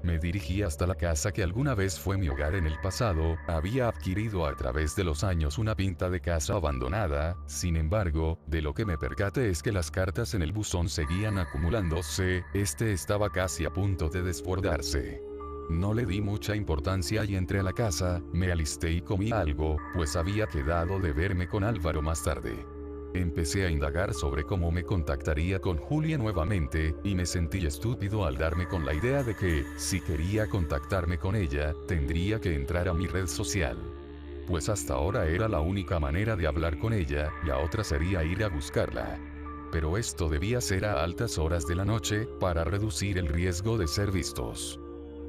Me dirigí hasta la casa que alguna vez fue mi hogar en el pasado. Había adquirido a través de los años una pinta de casa abandonada. Sin embargo, de lo que me percaté es que las cartas en el buzón seguían acumulándose. Este estaba casi a punto de desbordarse. No le di mucha importancia y entré a la casa, me alisté y comí algo, pues había quedado de verme con Álvaro más tarde. Empecé a indagar sobre cómo me contactaría con Julia nuevamente, y me sentí estúpido al darme con la idea de que, si quería contactarme con ella, tendría que entrar a mi red social. Pues hasta ahora era la única manera de hablar con ella, la otra sería ir a buscarla. Pero esto debía ser a altas horas de la noche, para reducir el riesgo de ser vistos.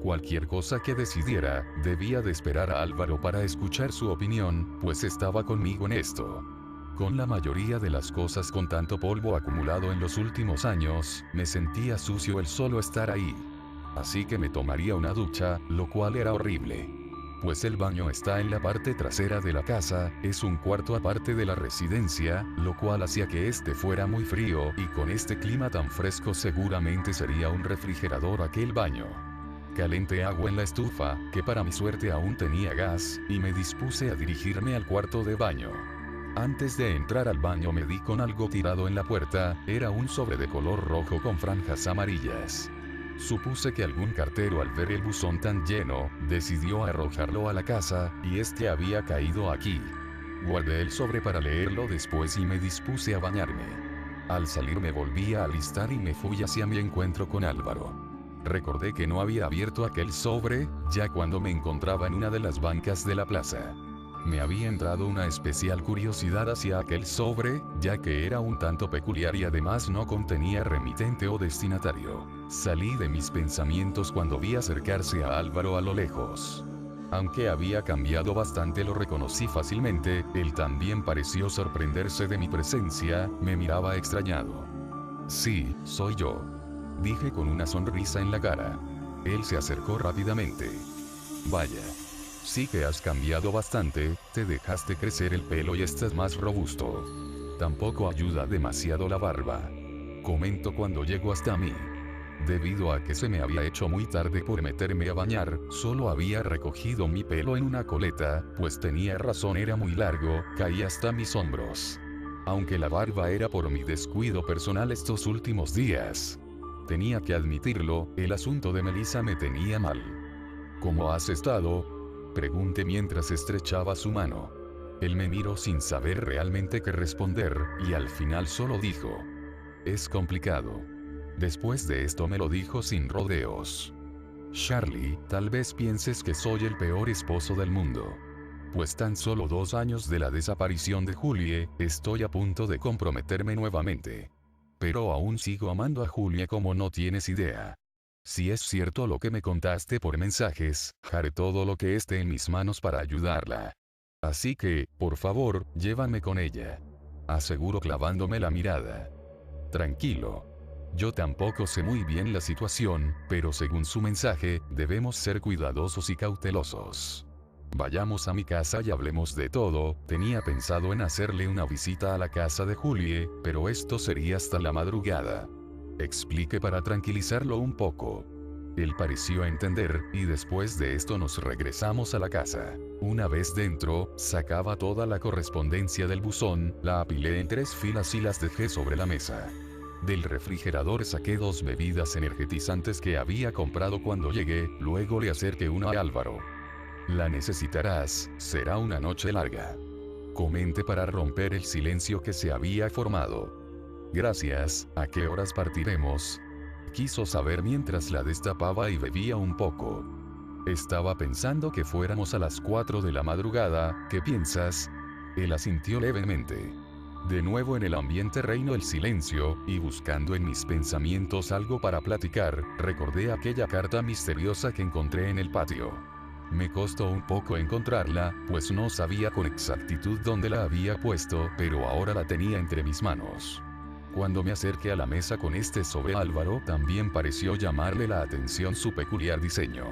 Cualquier cosa que decidiera, debía de esperar a Álvaro para escuchar su opinión, pues estaba conmigo en esto. Con la mayoría de las cosas con tanto polvo acumulado en los últimos años, me sentía sucio el solo estar ahí. Así que me tomaría una ducha, lo cual era horrible. Pues el baño está en la parte trasera de la casa, es un cuarto aparte de la residencia, lo cual hacía que este fuera muy frío, y con este clima tan fresco seguramente sería un refrigerador aquel baño. Calenté agua en la estufa, que para mi suerte aún tenía gas, y me dispuse a dirigirme al cuarto de baño. Antes de entrar al baño me di con algo tirado en la puerta, era un sobre de color rojo con franjas amarillas. Supuse que algún cartero al ver el buzón tan lleno, decidió arrojarlo a la casa, y este había caído aquí. Guardé el sobre para leerlo después y me dispuse a bañarme. Al salir me volví a alistar y me fui hacia mi encuentro con Álvaro. Recordé que no había abierto aquel sobre, ya cuando me encontraba en una de las bancas de la plaza. Me había entrado una especial curiosidad hacia aquel sobre, ya que era un tanto peculiar y además no contenía remitente o destinatario. Salí de mis pensamientos cuando vi acercarse a Álvaro a lo lejos. Aunque había cambiado bastante, lo reconocí fácilmente, él también pareció sorprenderse de mi presencia, me miraba extrañado. Sí, soy yo, dije con una sonrisa en la cara. Él se acercó rápidamente. Vaya. Sí que has cambiado bastante, te dejaste crecer el pelo y estás más robusto. Tampoco ayuda demasiado la barba. Comento cuando llego hasta mí. Debido a que se me había hecho muy tarde por meterme a bañar, solo había recogido mi pelo en una coleta, pues tenía razón, era muy largo, caía hasta mis hombros. Aunque la barba era por mi descuido personal estos últimos días. Tenía que admitirlo, el asunto de Melissa me tenía mal. ¿Cómo has estado?, pregunté mientras estrechaba su mano. Él me miró sin saber realmente qué responder, y al final solo dijo: es complicado. Después de esto me lo dijo sin rodeos. Charlie, tal vez pienses que soy el peor esposo del mundo. Pues tan solo 2 años de la desaparición de Julie, estoy a punto de comprometerme nuevamente. Pero aún sigo amando a Julie como no tienes idea. Si es cierto lo que me contaste por mensajes, haré todo lo que esté en mis manos para ayudarla. Así que, por favor, llévame con ella. Aseguró clavándome la mirada. Tranquilo. Yo tampoco sé muy bien la situación, pero según su mensaje, debemos ser cuidadosos y cautelosos. Vayamos a mi casa y hablemos de todo. Tenía pensado en hacerle una visita a la casa de Julie, pero esto sería hasta la madrugada. Expliqué para tranquilizarlo un poco. Él pareció entender, y después de esto nos regresamos a la casa. Una vez dentro, sacaba toda la correspondencia del buzón, la apilé en 3 filas y las dejé sobre la mesa. Del refrigerador saqué 2 bebidas energetizantes que había comprado cuando llegué, luego le acerqué una a Álvaro. La necesitarás, será una noche larga. Comenté para romper el silencio que se había formado. Gracias, ¿a qué horas partiremos?, quiso saber mientras la destapaba y bebía un poco. Estaba pensando que fuéramos a las 4 de la madrugada, ¿qué piensas? Él asintió levemente. De nuevo en el ambiente reinó el silencio, y buscando en mis pensamientos algo para platicar, recordé aquella carta misteriosa que encontré en el patio. Me costó un poco encontrarla, pues no sabía con exactitud dónde la había puesto, pero ahora la tenía entre mis manos. Cuando me acerqué a la mesa con este sobre, Álvaro también pareció llamarle la atención su peculiar diseño.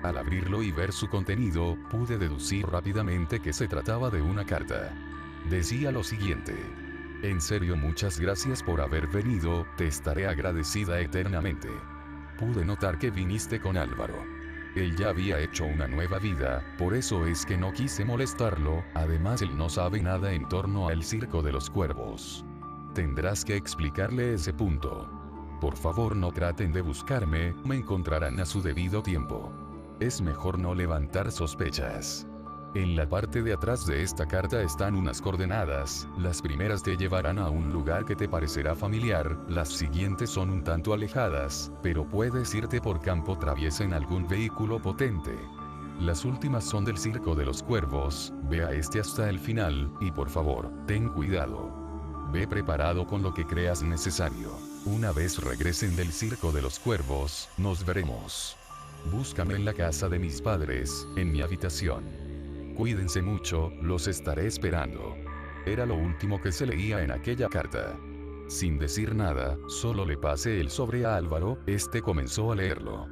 Al abrirlo y ver su contenido, pude deducir rápidamente que se trataba de una carta. Decía lo siguiente: en serio, muchas gracias por haber venido, te estaré agradecida eternamente. Pude notar que viniste con Álvaro. Él ya había hecho una nueva vida, por eso es que no quise molestarlo, además él no sabe nada en torno al circo de los cuervos. Tendrás que explicarle ese punto. Por favor, no traten de buscarme, me encontrarán a su debido tiempo. Es mejor no levantar sospechas. En la parte de atrás de esta carta están unas coordenadas, las primeras te llevarán a un lugar que te parecerá familiar, las siguientes son un tanto alejadas, pero puedes irte por campo traviesa en algún vehículo potente. Las últimas son del circo de los cuervos, ve a este hasta el final, y por favor, ten cuidado. Ve preparado con lo que creas necesario. Una vez regresen del circo de los cuervos, nos veremos. Búscame en la casa de mis padres, en mi habitación. Cuídense mucho, los estaré esperando. Era lo último que se leía en aquella carta. Sin decir nada, solo le pasé el sobre a Álvaro, este comenzó a leerlo.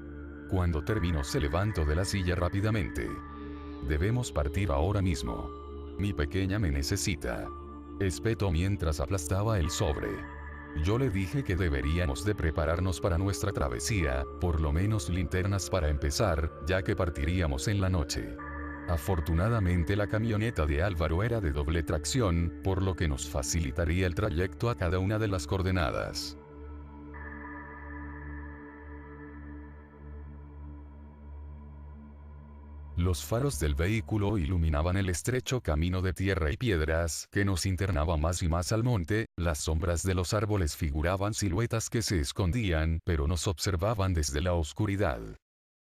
Cuando terminó se levantó de la silla rápidamente. Debemos partir ahora mismo. Mi pequeña me necesita. Espetó mientras aplastaba el sobre. Yo le dije que deberíamos de prepararnos para nuestra travesía, por lo menos linternas para empezar, ya que partiríamos en la noche. Afortunadamente la camioneta de Álvaro era de doble tracción, por lo que nos facilitaría el trayecto a cada una de las coordenadas. Los faros del vehículo iluminaban el estrecho camino de tierra y piedras que nos internaba más y más al monte, las sombras de los árboles figuraban siluetas que se escondían pero nos observaban desde la oscuridad.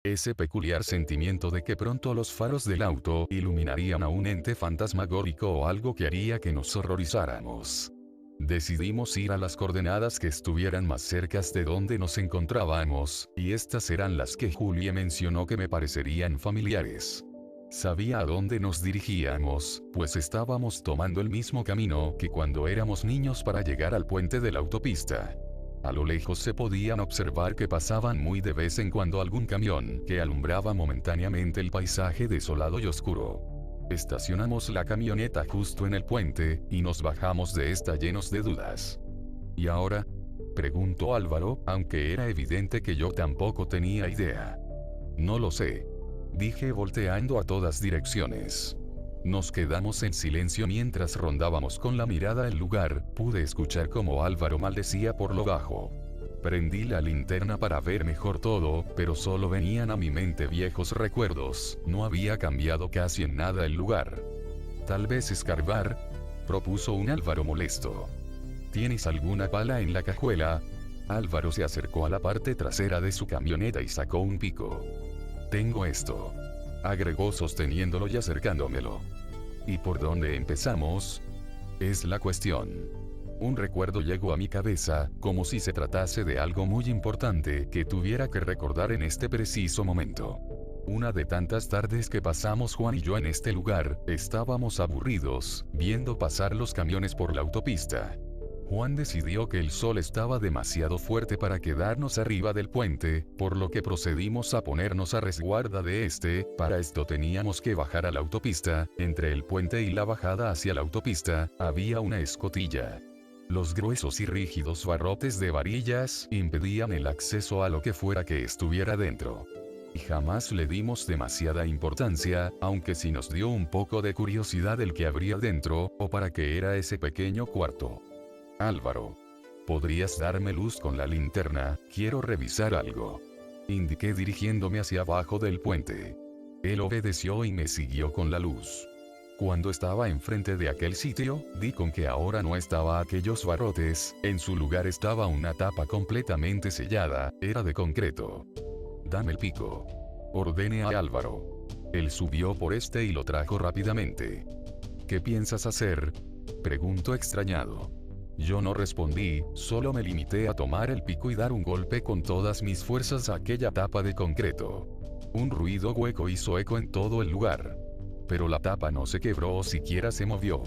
Ese peculiar sentimiento de que pronto los faros del auto iluminarían a un ente fantasmagórico o algo que haría que nos horrorizáramos. Decidimos ir a las coordenadas que estuvieran más cercas de donde nos encontrábamos, y estas eran las que Julie mencionó que me parecerían familiares. Sabía a dónde nos dirigíamos, pues estábamos tomando el mismo camino que cuando éramos niños para llegar al puente de la autopista. A lo lejos se podían observar que pasaban muy de vez en cuando algún camión que alumbraba momentáneamente el paisaje desolado y oscuro. Estacionamos la camioneta justo en el puente, y nos bajamos de esta llenos de dudas. ¿Y ahora?, preguntó Álvaro, aunque era evidente que yo tampoco tenía idea. No lo sé, dije volteando a todas direcciones. Nos quedamos en silencio mientras rondábamos con la mirada el lugar, pude escuchar cómo Álvaro maldecía por lo bajo. Prendí la linterna para ver mejor todo, pero solo venían a mi mente viejos recuerdos, no había cambiado casi en nada el lugar. Tal vez escarbar, propuso un Álvaro molesto. ¿Tienes alguna pala en la cajuela? Álvaro se acercó a la parte trasera de su camioneta y sacó un pico. Tengo esto, agregó sosteniéndolo y acercándomelo. ¿Y por dónde empezamos? Es la cuestión. Un recuerdo llegó a mi cabeza, como si se tratase de algo muy importante que tuviera que recordar en este preciso momento. Una de tantas tardes que pasamos Juan y yo en este lugar, estábamos aburridos, viendo pasar los camiones por la autopista. Juan decidió que el sol estaba demasiado fuerte para quedarnos arriba del puente, por lo que procedimos a ponernos a resguarda de este. Para esto teníamos que bajar a la autopista, entre el puente y la bajada hacia la autopista, había una escotilla. Los gruesos y rígidos barrotes de varillas impedían el acceso a lo que fuera que estuviera dentro. Y jamás le dimos demasiada importancia, aunque sí nos dio un poco de curiosidad el que habría dentro, o para qué era ese pequeño cuarto. Álvaro, ¿podrías darme luz con la linterna? Quiero revisar algo. Indiqué dirigiéndome hacia abajo del puente. Él obedeció y me siguió con la luz. Cuando estaba enfrente de aquel sitio, di con que ahora no estaba aquellos barrotes, en su lugar estaba una tapa completamente sellada, era de concreto. Dame el pico, ordené a Álvaro. Él subió por este y lo trajo rápidamente. ¿Qué piensas hacer?, preguntó extrañado. Yo no respondí, solo me limité a tomar el pico y dar un golpe con todas mis fuerzas a aquella tapa de concreto. Un ruido hueco hizo eco en todo el lugar. Pero la tapa no se quebró o siquiera se movió.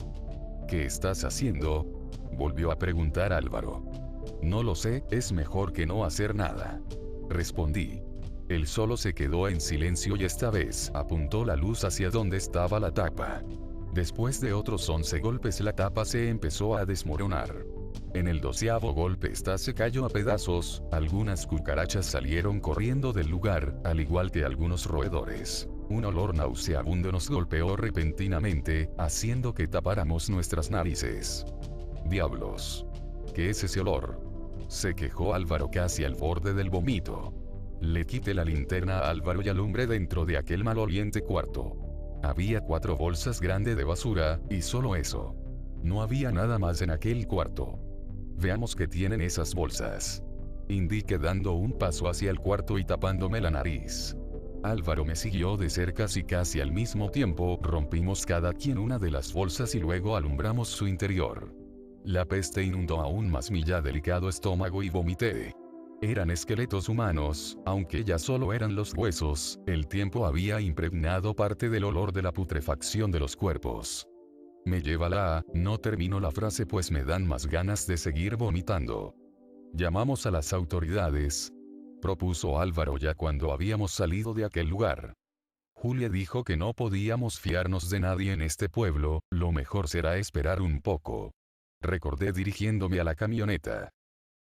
¿Qué estás haciendo?, volvió a preguntar Álvaro. No lo sé, es mejor que no hacer nada, respondí. Él solo se quedó en silencio y esta vez apuntó la luz hacia donde estaba la tapa. Después de otros 11 golpes la tapa se empezó a desmoronar. En el 12º golpe ésta se cayó a pedazos, algunas cucarachas salieron corriendo del lugar, al igual que algunos roedores. Un olor nauseabundo nos golpeó repentinamente, haciendo que tapáramos nuestras narices. ¡Diablos! ¿Qué es ese olor?, se quejó Álvaro casi al borde del vómito. Le quité la linterna a Álvaro y alumbré dentro de aquel maloliente cuarto. Había 4 bolsas grandes de basura, y solo eso. No había nada más en aquel cuarto. Veamos qué tienen esas bolsas, indiqué dando un paso hacia el cuarto y tapándome la nariz. Álvaro me siguió de cerca y casi al mismo tiempo rompimos cada quien una de las bolsas y luego alumbramos su interior. La peste inundó aún más mi ya delicado estómago y vomité. Eran esqueletos humanos, aunque ya solo eran los huesos, el tiempo había impregnado parte del olor de la putrefacción de los cuerpos. Me lleva no termino la frase pues me dan más ganas de seguir vomitando. Llamamos a las autoridades, propuso Álvaro ya cuando habíamos salido de aquel lugar. Julia dijo que no podíamos fiarnos de nadie en este pueblo, lo mejor será esperar un poco. Recordé dirigiéndome a la camioneta.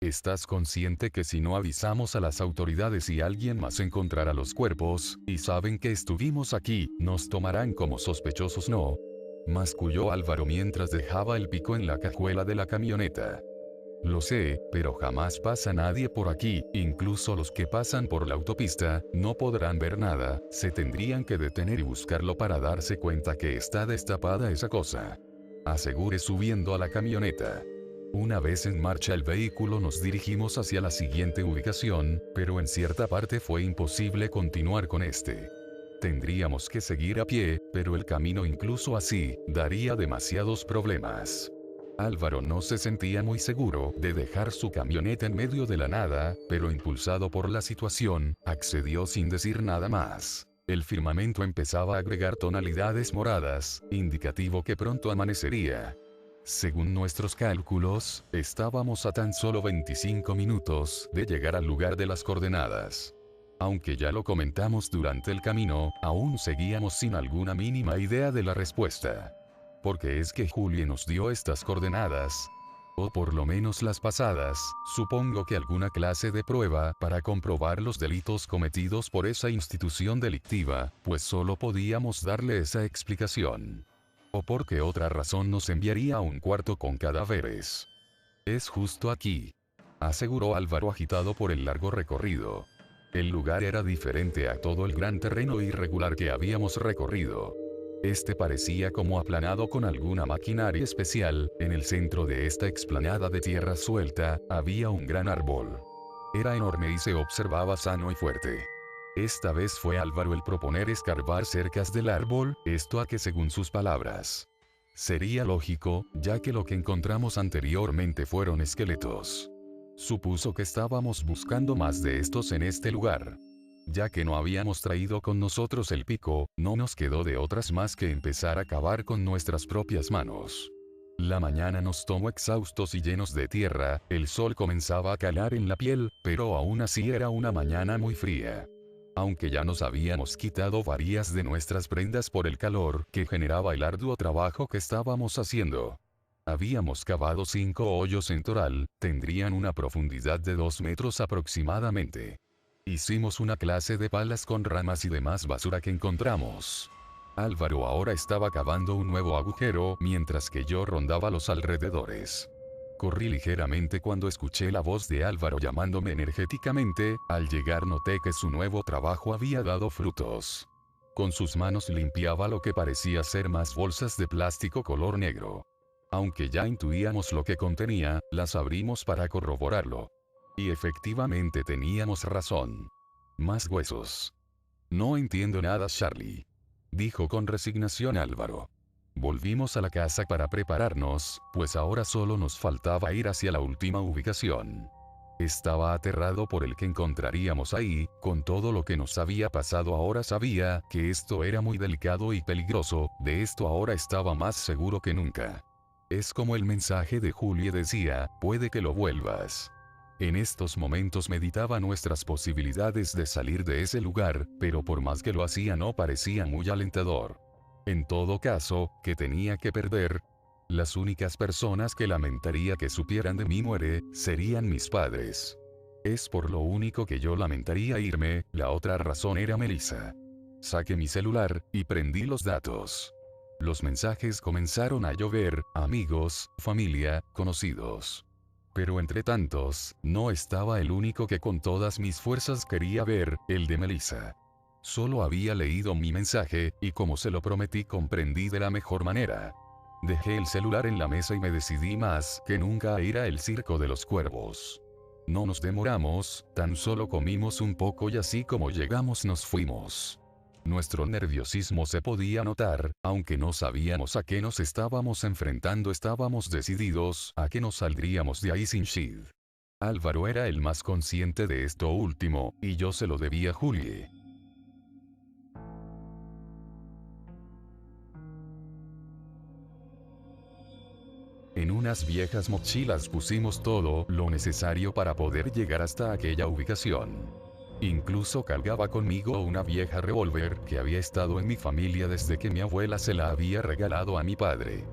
¿Estás consciente que si no avisamos a las autoridades y alguien más encontrará los cuerpos, y saben que estuvimos aquí, nos tomarán como sospechosos, no? Masculló Álvaro mientras dejaba el pico en la cajuela de la camioneta. Lo sé, pero jamás pasa nadie por aquí, incluso los que pasan por la autopista, no podrán ver nada, se tendrían que detener y buscarlo para darse cuenta que está destapada esa cosa. Aseguré subiendo a la camioneta. Una vez en marcha el vehículo nos dirigimos hacia la siguiente ubicación, pero en cierta parte fue imposible continuar con este. Tendríamos que seguir a pie, pero el camino incluso así, daría demasiados problemas. Álvaro no se sentía muy seguro de dejar su camioneta en medio de la nada, pero impulsado por la situación, accedió sin decir nada más. El firmamento empezaba a agregar tonalidades moradas, indicativo que pronto amanecería. Según nuestros cálculos, estábamos a tan solo 25 minutos de llegar al lugar de las coordenadas. Aunque ya lo comentamos durante el camino, aún seguíamos sin alguna mínima idea de la respuesta. Porque es que Julia nos dio estas coordenadas, o por lo menos las pasadas, supongo que alguna clase de prueba para comprobar los delitos cometidos por esa institución delictiva, pues solo podíamos darle esa explicación. O porque otra razón nos enviaría a un cuarto con cadáveres. Es justo aquí, aseguró Álvaro agitado por el largo recorrido. El lugar era diferente a todo el gran terreno irregular que habíamos recorrido. Este parecía como aplanado con alguna maquinaria especial. En el centro de esta explanada de tierra suelta, había un gran árbol. Era enorme y se observaba sano y fuerte. Esta vez fue Álvaro el proponer escarbar cercas del árbol, esto a que según sus palabras sería lógico, ya que lo que encontramos anteriormente fueron esqueletos. Supuso que estábamos buscando más de estos en este lugar. Ya que no habíamos traído con nosotros el pico, no nos quedó de otras más que empezar a cavar con nuestras propias manos. La mañana nos tomó exhaustos y llenos de tierra, el sol comenzaba a calar en la piel, pero aún así era una mañana muy fría. Aunque ya nos habíamos quitado varias de nuestras prendas por el calor que generaba el arduo trabajo que estábamos haciendo. Habíamos cavado 5 hoyos en total, tendrían una profundidad de 2 metros aproximadamente. Hicimos una clase de palas con ramas y demás basura que encontramos. Álvaro ahora estaba cavando un nuevo agujero mientras que yo rondaba los alrededores. Corrí ligeramente cuando escuché la voz de Álvaro llamándome energéticamente. Al llegar noté que su nuevo trabajo había dado frutos. Con sus manos limpiaba lo que parecía ser más bolsas de plástico color negro. Aunque ya intuíamos lo que contenía, las abrimos para corroborarlo. Y efectivamente teníamos razón. Más huesos. No entiendo nada, Charlie, dijo con resignación Álvaro. Volvimos a la casa para prepararnos, pues ahora solo nos faltaba ir hacia la última ubicación. Estaba aterrado por el que encontraríamos ahí. Con todo lo que nos había pasado ahora sabía que esto era muy delicado y peligroso. De esto ahora estaba más seguro que nunca. Es como el mensaje de Julia decía, puede que lo vuelvas. En estos momentos meditaba nuestras posibilidades de salir de ese lugar, pero por más que lo hacía no parecía muy alentador. En todo caso, ¿qué tenía que perder? Las únicas personas que lamentaría que supieran de mi muerte, serían mis padres. Es por lo único que yo lamentaría irme, la otra razón era Melissa. Saqué mi celular, y prendí los datos. Los mensajes comenzaron a llover, amigos, familia, conocidos. Pero entre tantos, no estaba el único que con todas mis fuerzas quería ver, el de Melissa. Solo había leído mi mensaje, y como se lo prometí comprendí de la mejor manera. Dejé el celular en la mesa y me decidí más que nunca a ir al Circo de los Cuervos. No nos demoramos, tan solo comimos un poco y así como llegamos nos fuimos. Nuestro nerviosismo se podía notar, aunque no sabíamos a qué nos estábamos enfrentando, estábamos decididos a que nos saldríamos de ahí sin Shid. Álvaro era el más consciente de esto último, y yo se lo debía a Julie. En unas viejas mochilas pusimos todo lo necesario para poder llegar hasta aquella ubicación. Incluso cargaba conmigo una vieja revólver que había estado en mi familia desde que mi abuela se la había regalado a mi padre.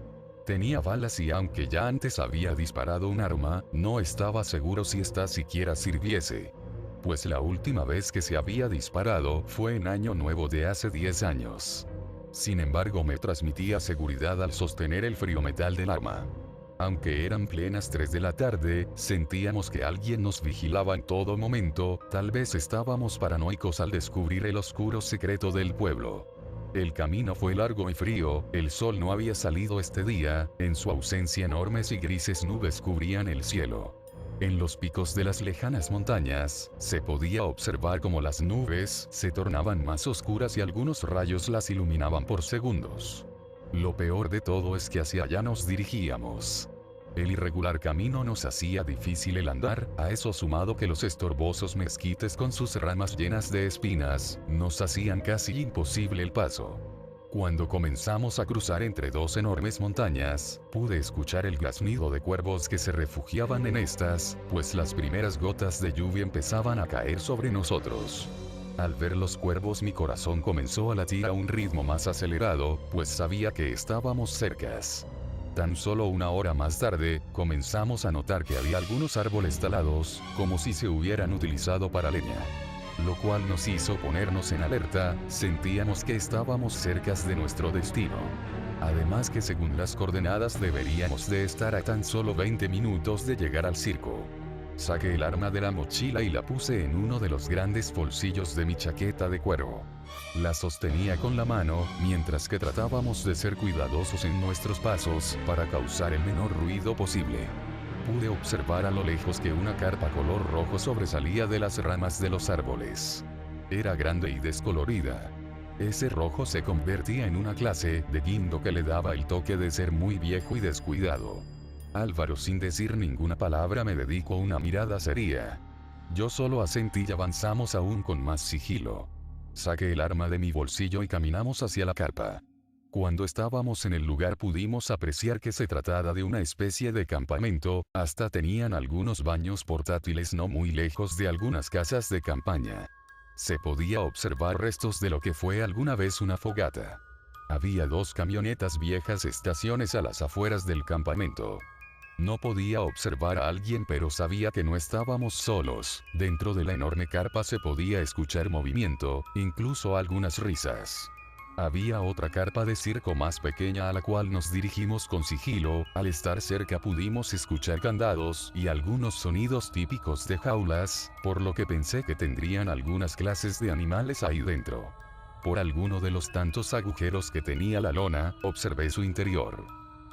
Tenía balas y aunque ya antes había disparado un arma, no estaba seguro si esta siquiera sirviese. Pues la última vez que se había disparado fue en Año Nuevo de hace 10 años. Sin embargo, me transmitía seguridad al sostener el frío metal del arma. Aunque eran plenas 3 de la tarde, sentíamos que alguien nos vigilaba en todo momento, tal vez estábamos paranoicos al descubrir el oscuro secreto del pueblo. El camino fue largo y frío, el sol no había salido este día, en su ausencia enormes y grises nubes cubrían el cielo. En los picos de las lejanas montañas, se podía observar cómo las nubes se tornaban más oscuras y algunos rayos las iluminaban por segundos. Lo peor de todo es que hacia allá nos dirigíamos. El irregular camino nos hacía difícil el andar, a eso sumado que los estorbosos mezquites con sus ramas llenas de espinas, nos hacían casi imposible el paso. Cuando comenzamos a cruzar entre dos enormes montañas, pude escuchar el graznido de cuervos que se refugiaban en estas, pues las primeras gotas de lluvia empezaban a caer sobre nosotros. Al ver los cuervos mi corazón comenzó a latir a un ritmo más acelerado, pues sabía que estábamos cercas. Tan solo una hora más tarde, comenzamos a notar que había algunos árboles talados, como si se hubieran utilizado para leña. Lo cual nos hizo ponernos en alerta, sentíamos que estábamos cercas de nuestro destino. Además que según las coordenadas deberíamos de estar a tan solo 20 minutos de llegar al circo. Saqué el arma de la mochila y la puse en uno de los grandes bolsillos de mi chaqueta de cuero. La sostenía con la mano, mientras que tratábamos de ser cuidadosos en nuestros pasos, para causar el menor ruido posible. Pude observar a lo lejos que una carpa color rojo sobresalía de las ramas de los árboles. Era grande y descolorida. Ese rojo se convertía en una clase de guindo que le daba el toque de ser muy viejo y descuidado. Álvaro, sin decir ninguna palabra, me dedicó una mirada seria. Yo solo asentí y avanzamos aún con más sigilo. Saqué el arma de mi bolsillo y caminamos hacia la carpa. Cuando estábamos en el lugar pudimos apreciar que se trataba de una especie de campamento, hasta tenían algunos baños portátiles no muy lejos de algunas casas de campaña. Se podía observar restos de lo que fue alguna vez una fogata. Había 2 camionetas viejas estaciones a las afueras del campamento. No podía observar a alguien, pero sabía que no estábamos solos. Dentro de la enorme carpa se podía escuchar movimiento, incluso algunas risas. Había otra carpa de circo más pequeña a la cual nos dirigimos con sigilo. Al estar cerca pudimos escuchar candados y algunos sonidos típicos de jaulas, por lo que pensé que tendrían algunas clases de animales ahí dentro. Por alguno de los tantos agujeros que tenía la lona, observé su interior.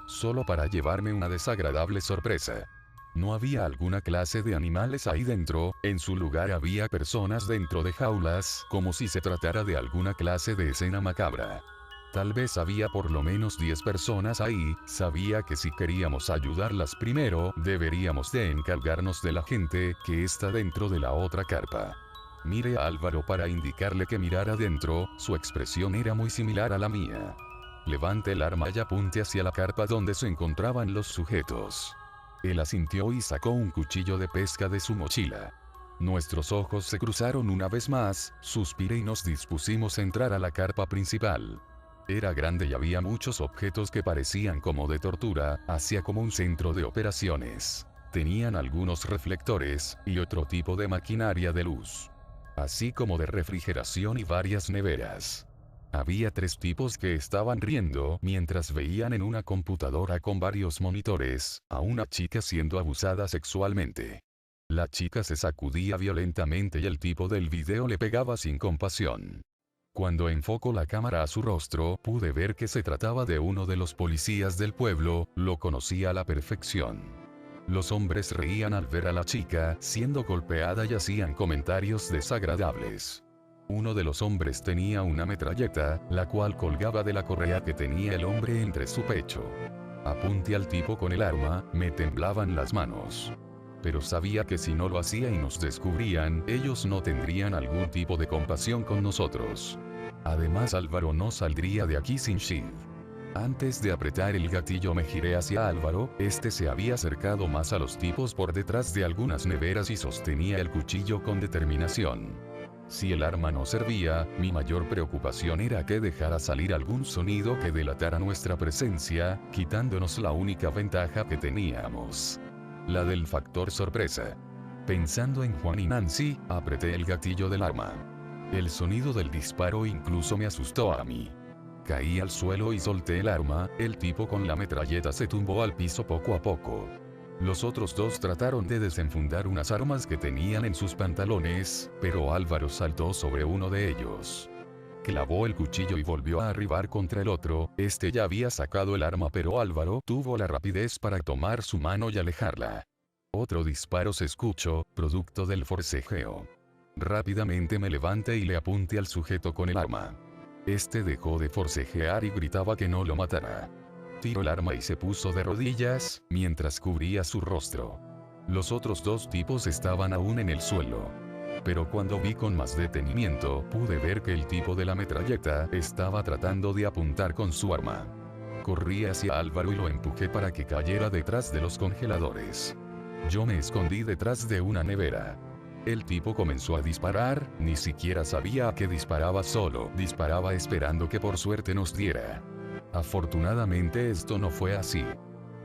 Solo para llevarme una desagradable sorpresa. No había alguna clase de animales ahí dentro, en su lugar había personas dentro de jaulas, como si se tratara de alguna clase de escena macabra. Tal vez había por lo menos 10 personas ahí. Sabía que si queríamos ayudarlas primero, deberíamos de encargarnos de la gente que está dentro de la otra carpa. Miré a Álvaro para indicarle que mirara adentro, su expresión era muy similar a la mía. Levanté el arma y apunté hacia la carpa donde se encontraban los sujetos. Él asintió y sacó un cuchillo de pesca de su mochila. Nuestros ojos se cruzaron una vez más, suspiré y nos dispusimos a entrar a la carpa principal. Era grande y había muchos objetos que parecían como de tortura, hacía como un centro de operaciones. Tenían algunos reflectores, y otro tipo de maquinaria de luz. Así como de refrigeración y varias neveras. Había 3 tipos que estaban riendo mientras veían en una computadora con varios monitores, a una chica siendo abusada sexualmente. La chica se sacudía violentamente y el tipo del video le pegaba sin compasión. Cuando enfocó la cámara a su rostro, pude ver que se trataba de uno de los policías del pueblo, lo conocía a la perfección. Los hombres reían al ver a la chica siendo golpeada y hacían comentarios desagradables. Uno de los hombres tenía una metralleta, la cual colgaba de la correa que tenía el hombre entre su pecho. Apunté al tipo con el arma, me temblaban las manos. Pero sabía que si no lo hacía y nos descubrían, ellos no tendrían algún tipo de compasión con nosotros. Además, Álvaro no saldría de aquí sin shield. Antes de apretar el gatillo me giré hacia Álvaro, este se había acercado más a los tipos por detrás de algunas neveras y sostenía el cuchillo con determinación. Si el arma no servía, mi mayor preocupación era que dejara salir algún sonido que delatara nuestra presencia, quitándonos la única ventaja que teníamos. La del factor sorpresa. Pensando en Juan y Nancy, apreté el gatillo del arma. El sonido del disparo incluso me asustó a mí. Caí al suelo y solté el arma, el tipo con la metralleta se tumbó al piso poco a poco. Los otros 2 trataron de desenfundar unas armas que tenían en sus pantalones, pero Álvaro saltó sobre uno de ellos. Clavó el cuchillo y volvió a arribar contra el otro, este ya había sacado el arma pero Álvaro tuvo la rapidez para tomar su mano y alejarla. Otro disparo se escuchó, producto del forcejeo. Rápidamente me levanté y le apunté al sujeto con el arma. Este dejó de forcejear y gritaba que no lo matara. Tiró el arma y se puso de rodillas, mientras cubría su rostro. Los otros 2 tipos estaban aún en el suelo. Pero cuando vi con más detenimiento, pude ver que el tipo de la metralleta estaba tratando de apuntar con su arma. Corrí hacia Álvaro y lo empujé para que cayera detrás de los congeladores. Yo me escondí detrás de una nevera. El tipo comenzó a disparar, ni siquiera sabía a qué disparaba, solo disparaba esperando que por suerte nos diera. Afortunadamente esto no fue así.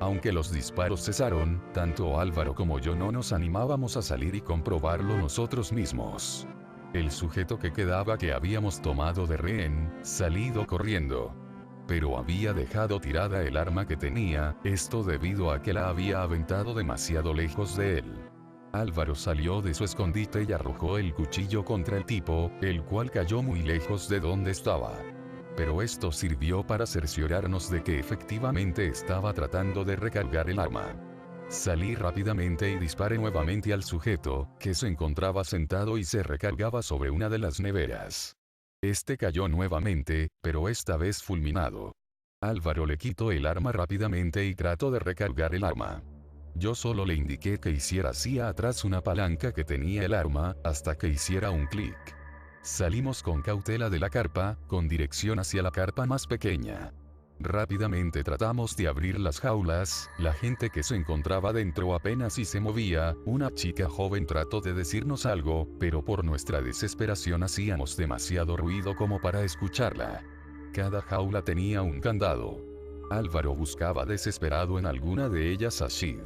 Aunque los disparos cesaron, tanto Álvaro como yo no nos animábamos a salir y comprobarlo nosotros mismos. El sujeto que quedaba que habíamos tomado de rehén, salido corriendo. Pero había dejado tirada el arma que tenía, esto debido a que la había aventado demasiado lejos de él. Álvaro salió de su escondite y arrojó el cuchillo contra el tipo, el cual cayó muy lejos de donde estaba. Pero esto sirvió para cerciorarnos de que efectivamente estaba tratando de recargar el arma. Salí rápidamente y disparé nuevamente al sujeto, que se encontraba sentado y se recargaba sobre una de las neveras. Este cayó nuevamente, pero esta vez fulminado. Álvaro le quitó el arma rápidamente y trató de recargar el arma. Yo solo le indiqué que hiciera hacia atrás una palanca que tenía el arma, hasta que hiciera un clic. Salimos con cautela de la carpa, con dirección hacia la carpa más pequeña. Rápidamente tratamos de abrir las jaulas, la gente que se encontraba dentro apenas si se movía, una chica joven trató de decirnos algo, pero por nuestra desesperación hacíamos demasiado ruido como para escucharla. Cada jaula tenía un candado. Álvaro buscaba desesperado en alguna de ellas a Shiv.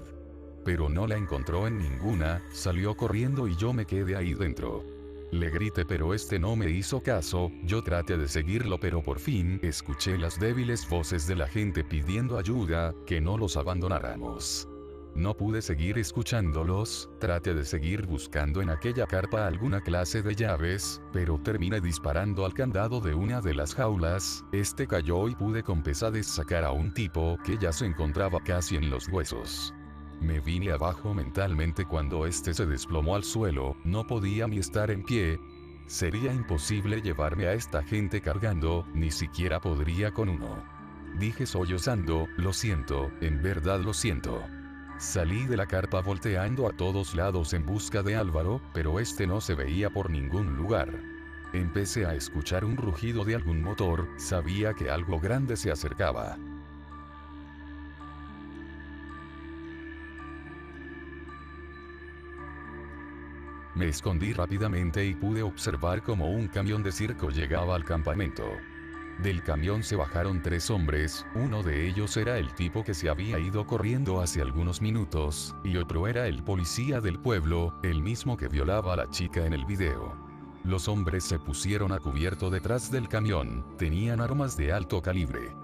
Pero no la encontró en ninguna, salió corriendo y yo me quedé ahí dentro. Le grité pero este no me hizo caso, yo traté de seguirlo pero por fin escuché las débiles voces de la gente pidiendo ayuda, que no los abandonáramos. No pude seguir escuchándolos, traté de seguir buscando en aquella carpa alguna clase de llaves, pero terminé disparando al candado de una de las jaulas, este cayó y pude con pesadez sacar a un tipo que ya se encontraba casi en los huesos. Me vine abajo mentalmente cuando este se desplomó al suelo, no podía ni estar en pie. Sería imposible llevarme a esta gente cargando, ni siquiera podría con uno. Dije sollozando, lo siento, en verdad lo siento. Salí de la carpa volteando a todos lados en busca de Álvaro, pero este no se veía por ningún lugar. Empecé a escuchar un rugido de algún motor, sabía que algo grande se acercaba. Me escondí rápidamente y pude observar cómo un camión de circo llegaba al campamento. Del camión se bajaron 3 hombres, uno de ellos era el tipo que se había ido corriendo hace algunos minutos, y otro era el policía del pueblo, el mismo que violaba a la chica en el video. Los hombres se pusieron a cubierto detrás del camión, tenían armas de alto calibre.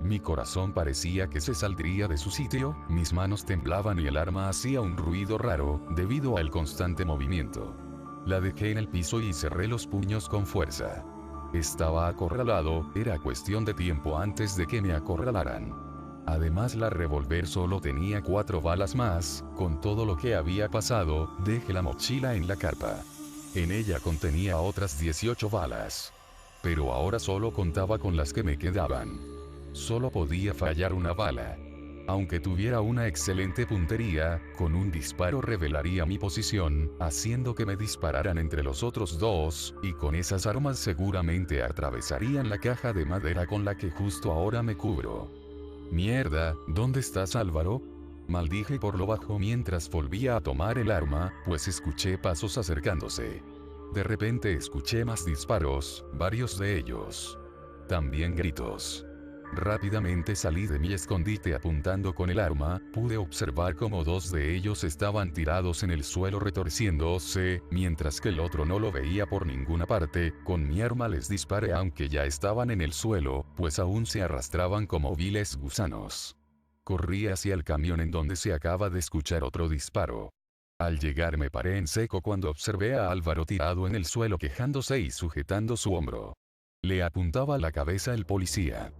Mi corazón parecía que se saldría de su sitio, mis manos temblaban y el arma hacía un ruido raro, debido al constante movimiento. La dejé en el piso y cerré los puños con fuerza. Estaba acorralado, era cuestión de tiempo antes de que me acorralaran. Además la revólver solo tenía 4 balas más, con todo lo que había pasado, dejé la mochila en la carpa. En ella contenía otras 18 balas. Pero ahora solo contaba con las que me quedaban. Solo podía fallar una bala. Aunque tuviera una excelente puntería, con un disparo revelaría mi posición, haciendo que me dispararan entre los otros 2, y con esas armas seguramente atravesarían la caja de madera con la que justo ahora me cubro. Mierda, ¿dónde estás, Álvaro? Maldije por lo bajo mientras volvía a tomar el arma, pues escuché pasos acercándose. De repente escuché más disparos, varios de ellos. También gritos. Rápidamente salí de mi escondite apuntando con el arma, pude observar cómo 2 de ellos estaban tirados en el suelo retorciéndose, mientras que el otro no lo veía por ninguna parte. Con mi arma les disparé aunque ya estaban en el suelo, pues aún se arrastraban como viles gusanos. Corrí hacia el camión en donde se acaba de escuchar otro disparo. Al llegar me paré en seco cuando observé a Álvaro tirado en el suelo quejándose y sujetando su hombro. Le apuntaba la cabeza el policía.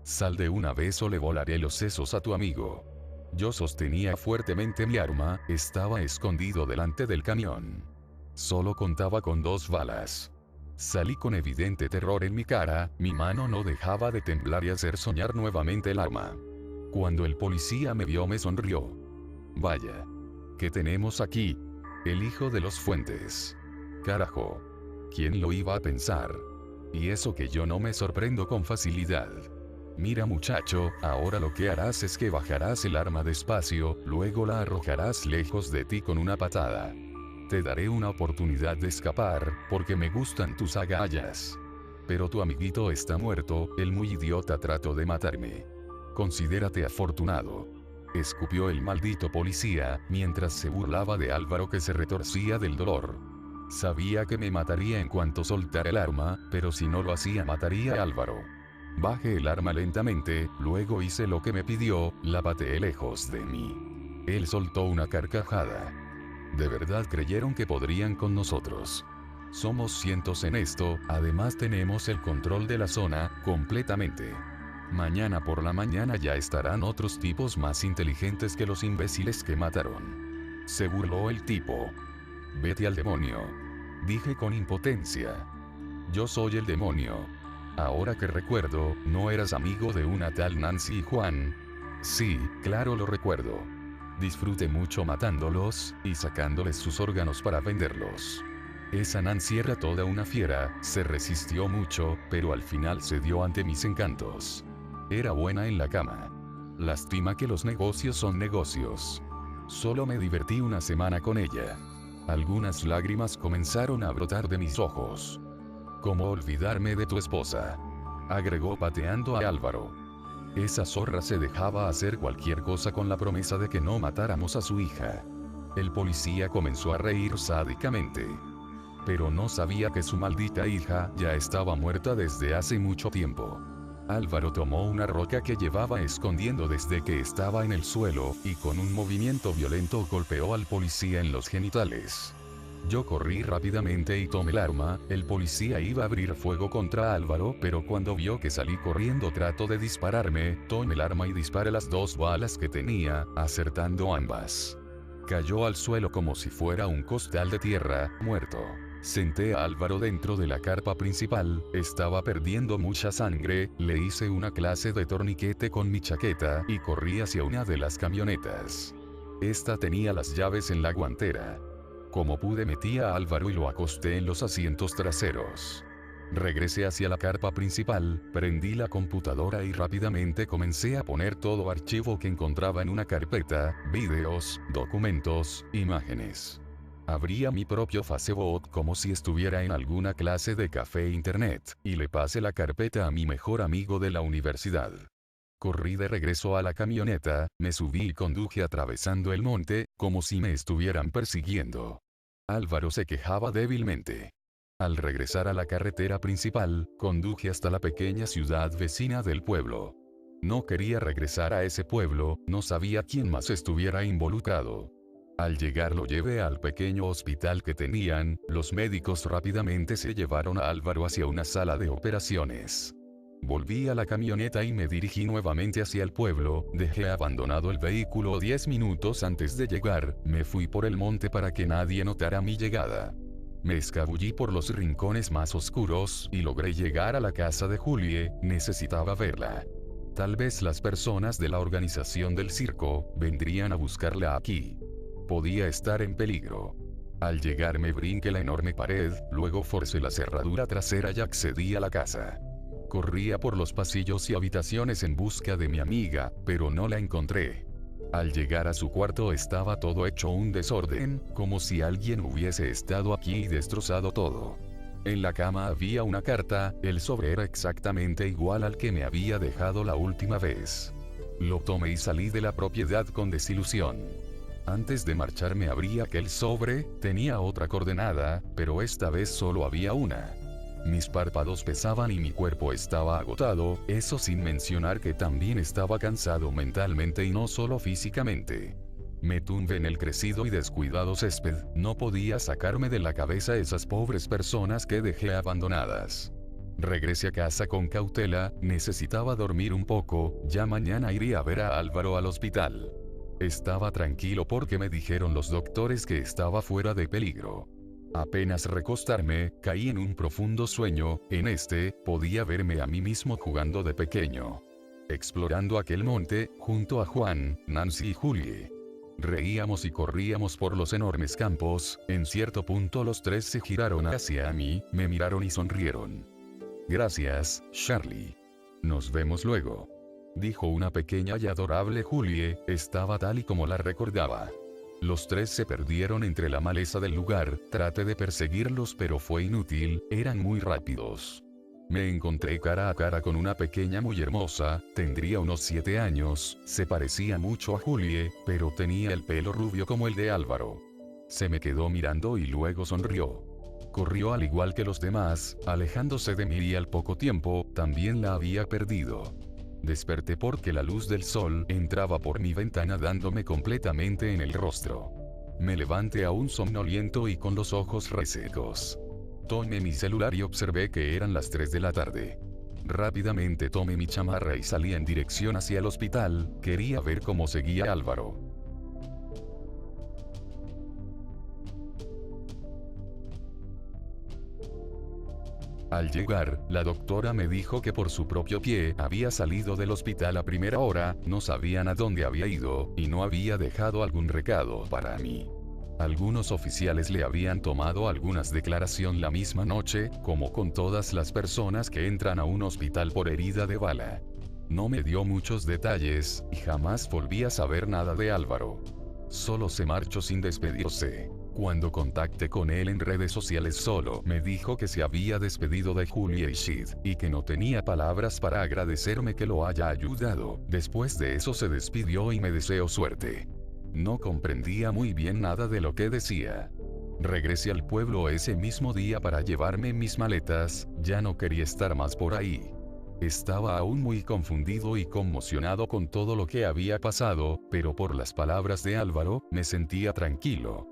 Sal de una vez o le volaré los sesos a tu amigo. Yo sostenía fuertemente mi arma, estaba escondido delante del camión. Solo contaba con 2 balas. Salí con evidente terror en mi cara, mi mano no dejaba de temblar y hacer soñar nuevamente el arma. Cuando el policía me vio me sonrió. Vaya. ¿Qué tenemos aquí? El hijo de los Fuentes. Carajo. ¿Quién lo iba a pensar? Y eso que yo no me sorprendo con facilidad. Mira muchacho, ahora lo que harás es que bajarás el arma despacio, luego la arrojarás lejos de ti con una patada. Te daré una oportunidad de escapar, porque me gustan tus agallas. Pero tu amiguito está muerto, el muy idiota trató de matarme. Considérate afortunado. Escupió el maldito policía, mientras se burlaba de Álvaro que se retorcía del dolor. Sabía que me mataría en cuanto soltara el arma, pero si no lo hacía mataría a Álvaro. Bajé el arma lentamente, luego hice lo que me pidió, la pateé lejos de mí. Él soltó una carcajada. De verdad creyeron que podrían con nosotros. Somos cientos en esto, además tenemos el control de la zona, completamente. Mañana por la mañana ya estarán otros tipos más inteligentes que los imbéciles que mataron. Se burló el tipo. Vete al demonio. Dije con impotencia. Yo soy el demonio. Ahora que recuerdo, ¿no eras amigo de una tal Nancy y Juan? Sí, claro lo recuerdo. Disfruté mucho matándolos, y sacándoles sus órganos para venderlos. Esa Nancy era toda una fiera, se resistió mucho, pero al final cedió ante mis encantos. Era buena en la cama. Lástima que los negocios son negocios. Solo me divertí una semana con ella. Algunas lágrimas comenzaron a brotar de mis ojos. ¿Cómo olvidarme de tu esposa?, agregó pateando a Álvaro. Esa zorra se dejaba hacer cualquier cosa con la promesa de que no matáramos a su hija. El policía comenzó a reír sádicamente. Pero no sabía que su maldita hija ya estaba muerta desde hace mucho tiempo. Álvaro tomó una roca que llevaba escondiendo desde que estaba en el suelo, y con un movimiento violento golpeó al policía en los genitales. Yo corrí rápidamente y tomé el arma, el policía iba a abrir fuego contra Álvaro, pero cuando vio que salí corriendo trató de dispararme, tomé el arma y disparé las 2 balas que tenía, acertando ambas. Cayó al suelo como si fuera un costal de tierra, muerto. Senté a Álvaro dentro de la carpa principal, estaba perdiendo mucha sangre, le hice una clase de torniquete con mi chaqueta, y corrí hacia una de las camionetas. Esta tenía las llaves en la guantera. Como pude metí a Álvaro y lo acosté en los asientos traseros. Regresé hacia la carpa principal, prendí la computadora y rápidamente comencé a poner todo archivo que encontraba en una carpeta, videos, documentos, imágenes. Abría mi propio Facebook como si estuviera en alguna clase de café internet, y le pasé la carpeta a mi mejor amigo de la universidad. Corrí de regreso a la camioneta, me subí y conduje atravesando el monte, como si me estuvieran persiguiendo. Álvaro se quejaba débilmente. Al regresar a la carretera principal, conduje hasta la pequeña ciudad vecina del pueblo. No quería regresar a ese pueblo, no sabía quién más estuviera involucrado. Al llegar lo llevé al pequeño hospital que tenían, los médicos rápidamente se llevaron a Álvaro hacia una sala de operaciones. Volví a la camioneta y me dirigí nuevamente hacia el pueblo, dejé abandonado el vehículo 10 minutos antes de llegar, me fui por el monte para que nadie notara mi llegada. Me escabullí por los rincones más oscuros y logré llegar a la casa de Julie, necesitaba verla. Tal vez las personas de la organización del circo vendrían a buscarla aquí. Podía estar en peligro. Al llegar me brinqué la enorme pared, luego forcé la cerradura trasera y accedí a la casa. Corría por los pasillos y habitaciones en busca de mi amiga, pero no la encontré. Al llegar a su cuarto estaba todo hecho un desorden, como si alguien hubiese estado aquí y destrozado todo. En la cama había una carta, el sobre era exactamente igual al que me había dejado la última vez. Lo tomé y salí de la propiedad con desilusión. Antes de marcharme abrí aquel sobre, tenía otra coordenada, pero esta vez solo había una. Mis párpados pesaban y mi cuerpo estaba agotado, eso sin mencionar que también estaba cansado mentalmente y no solo físicamente. Me tumbé en el crecido y descuidado césped, no podía sacarme de la cabeza esas pobres personas que dejé abandonadas. Regresé a casa con cautela, necesitaba dormir un poco, ya mañana iría a ver a Álvaro al hospital. Estaba tranquilo porque me dijeron los doctores que estaba fuera de peligro. Apenas recostarme, caí en un profundo sueño, podía verme a mí mismo jugando de pequeño. Explorando aquel monte, junto a Juan, Nancy y Julie. Reíamos y corríamos por los enormes campos, en cierto punto los tres se giraron hacia mí, me miraron y sonrieron. Gracias, Charlie. Nos vemos luego. Dijo una pequeña y adorable Julie, estaba tal y como la recordaba. Los tres se perdieron entre la maleza del lugar, traté de perseguirlos pero fue inútil, eran muy rápidos. Me encontré cara a cara con una pequeña muy hermosa, tendría unos 7 años, se parecía mucho a Julie, pero tenía el pelo rubio como el de Álvaro. Se me quedó mirando y luego sonrió. Corrió al igual que los demás, alejándose de mí y al poco tiempo, también la había perdido. Desperté porque la luz del sol entraba por mi ventana dándome completamente en el rostro. Me levanté aún somnoliento y con los ojos resecos. Tomé mi celular y observé que eran las 3 de la tarde. Rápidamente tomé mi chamarra y salí en dirección hacia el hospital, quería ver cómo seguía Álvaro. Al llegar, la doctora me dijo que por su propio pie había salido del hospital a primera hora, no sabían a dónde había ido, y no había dejado algún recado para mí. Algunos oficiales le habían tomado algunas declaraciones la misma noche, como con todas las personas que entran a un hospital por herida de bala. No me dio muchos detalles, y jamás volví a saber nada de Álvaro. Solo se marchó sin despedirse. Cuando contacté con él en redes sociales solo me dijo que se había despedido de Julie y Sid, y que no tenía palabras para agradecerme que lo haya ayudado. Después de eso se despidió y me deseó suerte. No comprendía muy bien nada de lo que decía. Regresé al pueblo ese mismo día para llevarme mis maletas, ya no quería estar más por ahí. Estaba aún muy confundido y conmocionado con todo lo que había pasado, pero por las palabras de Álvaro, me sentía tranquilo.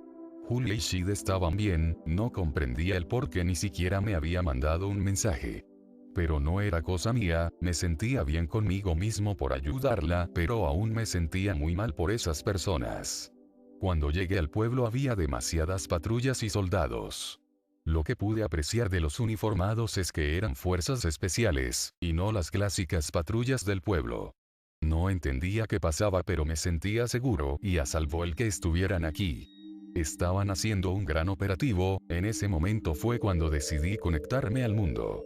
Julie y Sid estaban bien, no comprendía el por qué ni siquiera me había mandado un mensaje. Pero no era cosa mía, me sentía bien conmigo mismo por ayudarla, pero aún me sentía muy mal por esas personas. Cuando llegué al pueblo había demasiadas patrullas y soldados. Lo que pude apreciar de los uniformados es que eran fuerzas especiales, y no las clásicas patrullas del pueblo. No entendía qué pasaba pero me sentía seguro y a salvo el que estuvieran aquí. Estaban haciendo un gran operativo, en ese momento fue cuando decidí conectarme al mundo.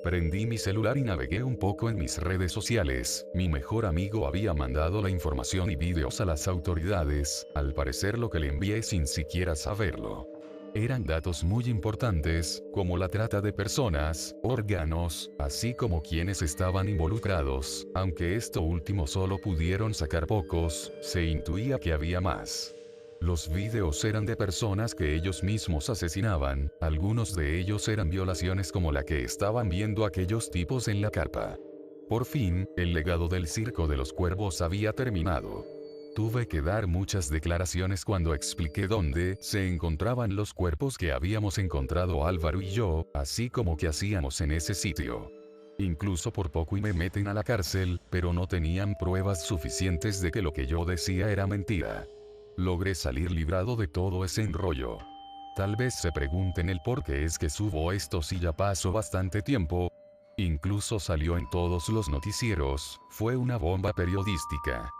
Prendí mi celular y navegué un poco en mis redes sociales. Mi mejor amigo había mandado la información y videos a las autoridades, al parecer lo que le envié sin siquiera saberlo. Eran datos muy importantes, como la trata de personas, órganos, así como quienes estaban involucrados, aunque esto último solo pudieron sacar pocos, se intuía que había más. Los videos eran de personas que ellos mismos asesinaban, algunos de ellos eran violaciones como la que estaban viendo aquellos tipos en la carpa. Por fin, el legado del Circo de los Cuervos había terminado. Tuve que dar muchas declaraciones cuando expliqué dónde se encontraban los cuerpos que habíamos encontrado Álvaro y yo, así como qué hacíamos en ese sitio. Incluso por poco y me meten a la cárcel, pero no tenían pruebas suficientes de que lo que yo decía era mentira. Logré salir librado de todo ese enrollo. Tal vez se pregunten el por qué es que subo esto si ya pasó bastante tiempo. Incluso salió en todos los noticieros, fue una bomba periodística.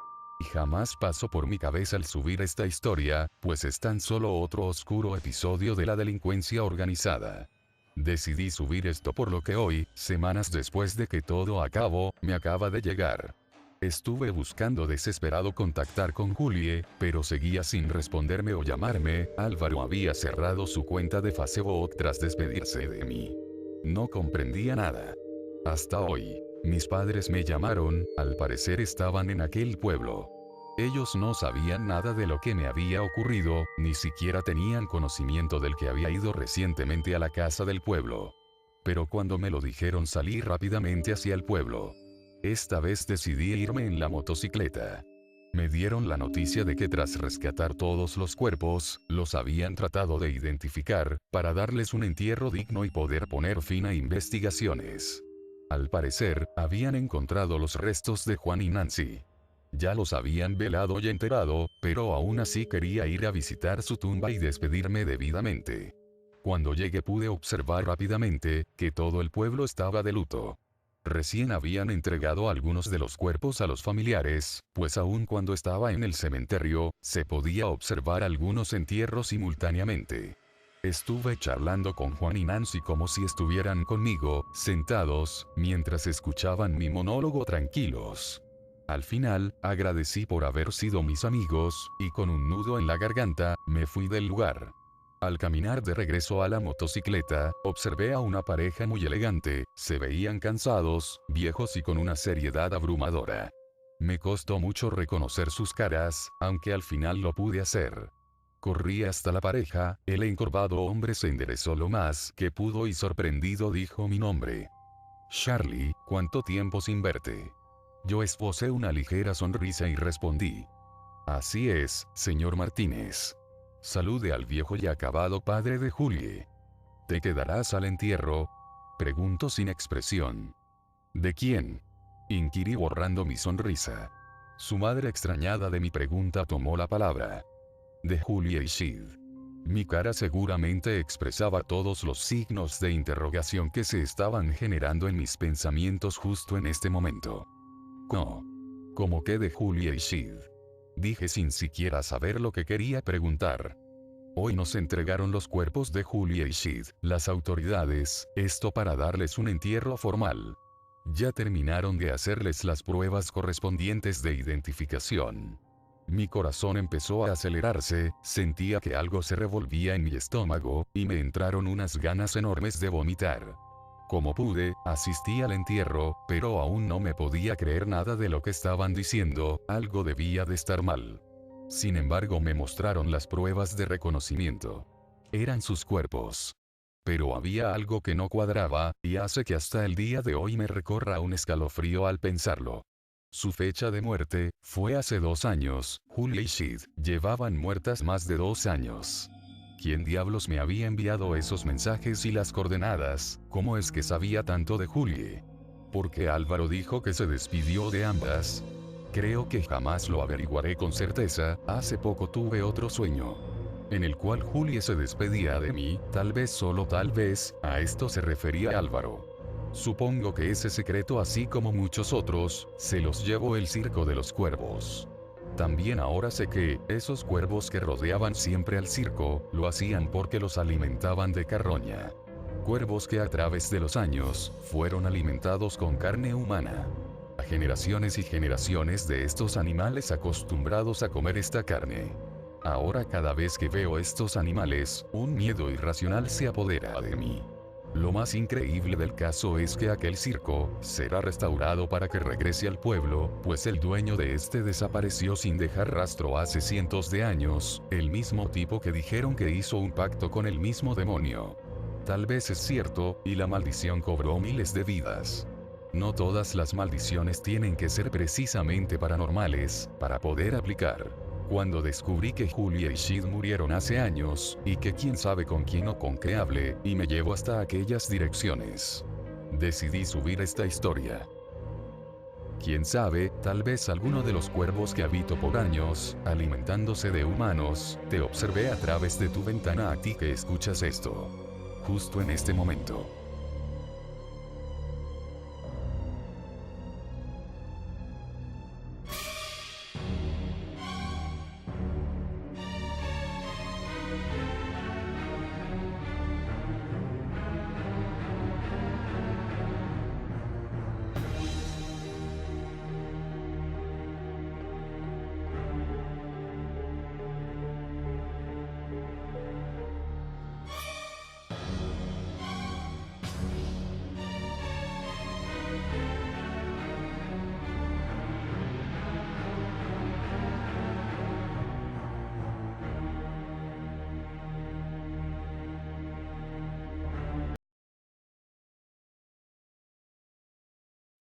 Y jamás pasó por mi cabeza el subir esta historia, pues es tan solo otro oscuro episodio de la delincuencia organizada. Decidí subir esto por lo que hoy, semanas después de que todo acabó, me acaba de llegar. Estuve buscando desesperado contactar con Julie, pero seguía sin responderme o llamarme. Álvaro había cerrado su cuenta de Facebook tras despedirse de mí. No comprendía nada. Hasta hoy. Mis padres me llamaron, al parecer estaban en aquel pueblo. Ellos no sabían nada de lo que me había ocurrido, ni siquiera tenían conocimiento del que había ido recientemente a la casa del pueblo. Pero cuando me lo dijeron salí rápidamente hacia el pueblo. Esta vez decidí irme en la motocicleta. Me dieron la noticia de que tras rescatar todos los cuerpos, los habían tratado de identificar, para darles un entierro digno y poder poner fin a investigaciones. Al parecer, habían encontrado los restos de Juan y Nancy. Ya los habían velado y enterrado, pero aún así quería ir a visitar su tumba y despedirme debidamente. Cuando llegué pude observar rápidamente, que todo el pueblo estaba de luto. Recién habían entregado algunos de los cuerpos a los familiares, pues aun cuando estaba en el cementerio, se podía observar algunos entierros simultáneamente. Estuve charlando con Juan y Nancy como si estuvieran conmigo, sentados, mientras escuchaban mi monólogo tranquilos. Al final, agradecí por haber sido mis amigos, y con un nudo en la garganta, me fui del lugar. Al caminar de regreso a la motocicleta, observé a una pareja muy elegante, se veían cansados, viejos y con una seriedad abrumadora. Me costó mucho reconocer sus caras, aunque al final lo pude hacer. Corrí hasta la pareja, el encorvado hombre se enderezó lo más que pudo y sorprendido dijo mi nombre. Charlie, ¿cuánto tiempo sin verte? Yo esbocé una ligera sonrisa y respondí. Así es, señor Martínez. Salude al viejo y acabado padre de Julie. ¿Te quedarás al entierro? Pregunto sin expresión. ¿De quién? Inquirí borrando mi sonrisa. Su madre extrañada de mi pregunta tomó la palabra. De Julie y Sid. Mi cara seguramente expresaba todos los signos de interrogación que se estaban generando en mis pensamientos justo en este momento. ¿Cómo que de Julie y Sid? Dije sin siquiera saber lo que quería preguntar. Hoy nos entregaron los cuerpos de Julie y Sid, las autoridades, esto para darles un entierro formal. Ya terminaron de hacerles las pruebas correspondientes de identificación. Mi corazón empezó a acelerarse, sentía que algo se revolvía en mi estómago, y me entraron unas ganas enormes de vomitar. Como pude, asistí al entierro, pero aún no me podía creer nada de lo que estaban diciendo, algo debía de estar mal. Sin embargo me mostraron las pruebas de reconocimiento. Eran sus cuerpos. Pero había algo que no cuadraba, y hace que hasta el día de hoy me recorra un escalofrío al pensarlo. Su fecha de muerte fue hace 2 años, Julie y Sid llevaban muertas más de 2 años. ¿Quién diablos me había enviado esos mensajes y las coordenadas? ¿Cómo es que sabía tanto de Julie? ¿Por qué Álvaro dijo que se despidió de ambas? Creo que jamás lo averiguaré con certeza. Hace poco tuve otro sueño, en el cual Julie se despedía de mí, tal vez solo tal vez, a esto se refería Álvaro. Supongo que ese secreto, así como muchos otros, se los llevó el Circo de los Cuervos. También ahora sé que, esos cuervos que rodeaban siempre al circo, lo hacían porque los alimentaban de carroña. cuervos que a través de los años fueron alimentados con carne humana. A generaciones y generaciones de estos animales acostumbrados a comer esta carne. Ahora cada vez que veo estos animales, un miedo irracional se apodera de mí. Lo más increíble del caso es que aquel circo será restaurado para que regrese al pueblo, pues el dueño de este desapareció sin dejar rastro hace cientos de años, el mismo tipo que dijeron que hizo un pacto con el mismo demonio. Tal vez es cierto, y la maldición cobró miles de vidas. No todas las maldiciones tienen que ser precisamente paranormales, para poder aplicar. Cuando descubrí que Julia y Sid murieron hace años, y que quién sabe con quién o con qué hable, y me llevó hasta aquellas direcciones. Decidí subir esta historia. Quién sabe, tal vez alguno de los cuervos que habito por años, alimentándose de humanos, te observé a través de tu ventana a ti que escuchas esto. Justo en este momento.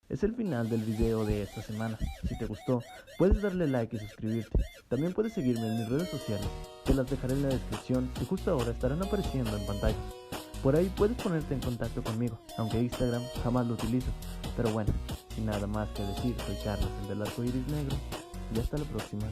Es el final del video de esta semana. Si te gustó, puedes darle like y suscribirte. También puedes seguirme en mis redes sociales, te las dejaré en la descripción y justo ahora estarán apareciendo en pantalla. Por ahí puedes ponerte en contacto conmigo, aunque Instagram jamás lo utilizo. Pero bueno, sin nada más que decir, soy Carlos, el del arco iris negro, y hasta la próxima.